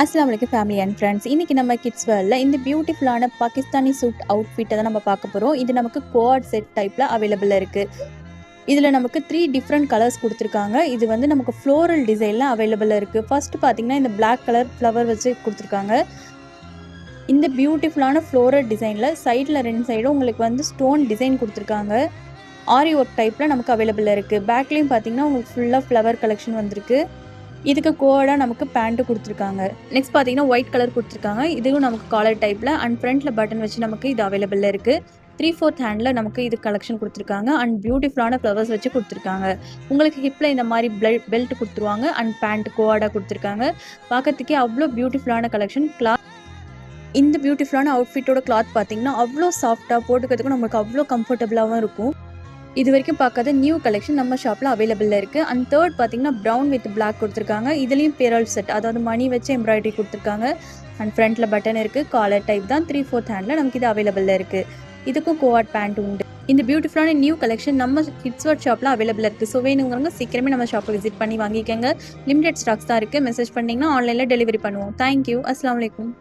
அஸ்ஸலாமு அலைக்கும் family and friends. இன்னைக்கு நம்ம கிட்ஸ் வேர்ல்ட்ல இந்த பியூட்டிஃபுல்லான பாகிஸ்தானி சூட் அவுட்ஃபிட்டை தான் நம்ம பார்க்க போகிறோம். இது நமக்கு கோஆர்ட் செட் டைப்பில் அவைலபிளாக இருக்குது. இதில் நமக்கு 3 டிஃப்ரெண்ட் கலர்ஸ் கொடுத்துருக்காங்க. இது வந்து நமக்கு ஃப்ளோரல் டிசைனில் அவைலபிளாக இருக்குது. ஃபர்ஸ்ட் பார்த்தீங்கன்னா இந்த பிளாக் கலர் ஃப்ளவர் வச்சு கொடுத்துருக்காங்க. இந்த பியூட்டிஃபுல்லான ஃப்ளோரல் டிசைனில் சைடில் 2 சைடும் உங்களுக்கு வந்து ஸ்டோன் டிசைன் கொடுத்துருக்காங்க. ஆரி ஒர்க் டைப்பில் நமக்கு அவைலபிளாக இருக்குது. பேக்லேயும் பார்த்தீங்கன்னா உங்களுக்கு ஃபுல்லாக ஃப்ளவர் கலெக்ஷன் வந்திருக்கு. இதுக்கு கோடாக நமக்கு பேண்ட்டு கொடுத்துருக்காங்க. நெக்ஸ்ட் பார்த்தீங்கன்னா ஒயிட் கலர் கொடுத்துருக்காங்க. இதுவும் நமக்கு காலர் டைப்பில் அண்ட் ஃப்ரண்ட்டில் பட்டன் வச்சு நமக்கு இது அவைலபிளில் இருக்குது. 3/4 ஹேண்டில் நமக்கு இது கலெக்ஷன் கொடுத்துருக்காங்க அண்ட் பியூட்டிஃபுல்லான ஃப்ளவர்ஸ் வச்சு கொடுத்துருக்காங்க. உங்களுக்கு ஹிப்பில் இந்த மாதிரி பெல்ட் கொடுத்துருவாங்க அண்ட் பேண்ட் கோடாக கொடுத்துருக்காங்க. பார்க்கறதுக்கே அவ்வளோ பியூட்டிஃபுல்லான கலெக்ஷன். இந்த பியூட்டிஃபுல்லான அவுட்ஃபிட்டோட கிளாத் பார்த்தீங்கன்னா அவ்வளோ சாஃப்டாக போட்டுக்கிறதுக்கும் நமக்கு அவ்வளோ கம்ஃபர்டபுளாகவும் இருக்கும். இது வரைக்கும் பார்க்காத நியூ கலெக்ஷன் நம்ம ஷாப்பில் அவைலபிளில் இருக்குது. அண்ட் தேர்ட் பார்த்தீங்கன்னா ப்ரௌன் வித் பிளாக் கொடுத்துருக்காங்க. இதுலேயும் பேரல் செட், அதாவது மணி வச்சு எம்ப்ராய்டரி கொடுத்துருக்காங்க. அண்ட் ஃப்ரண்ட்டில் பட்டன் இருக்குது. காலர் டைப் தான். 3/4 ஹேண்டில் நமக்கு இது அவைலபிளில் இருக்குது. இதுக்கும் கோஆட் பேண்ட் உண்டு. இந்த பியூட்டிஃபுல்லான நியூ கலெக்ஷன் நம்ம கிட்ஸ் வேர்ல்ட் ஷாப்பில் அவைலபிளாக இருக்குது. ஸோ வேணுங்கிறவங்க சீக்கிரமே நம்ம ஷாப்பை விசிட் பண்ணி வாங்கிக்கோங்க. லிமிடெட் ஸ்டாக்ஸ் தான் இருக்குது. மெசேஜ் பண்ணிங்கன்னா ஆன்லைனில் டெலிவரி பண்ணுவோம். தேங்க்யூ. அஸ்ஸலாமு அலைக்கும்.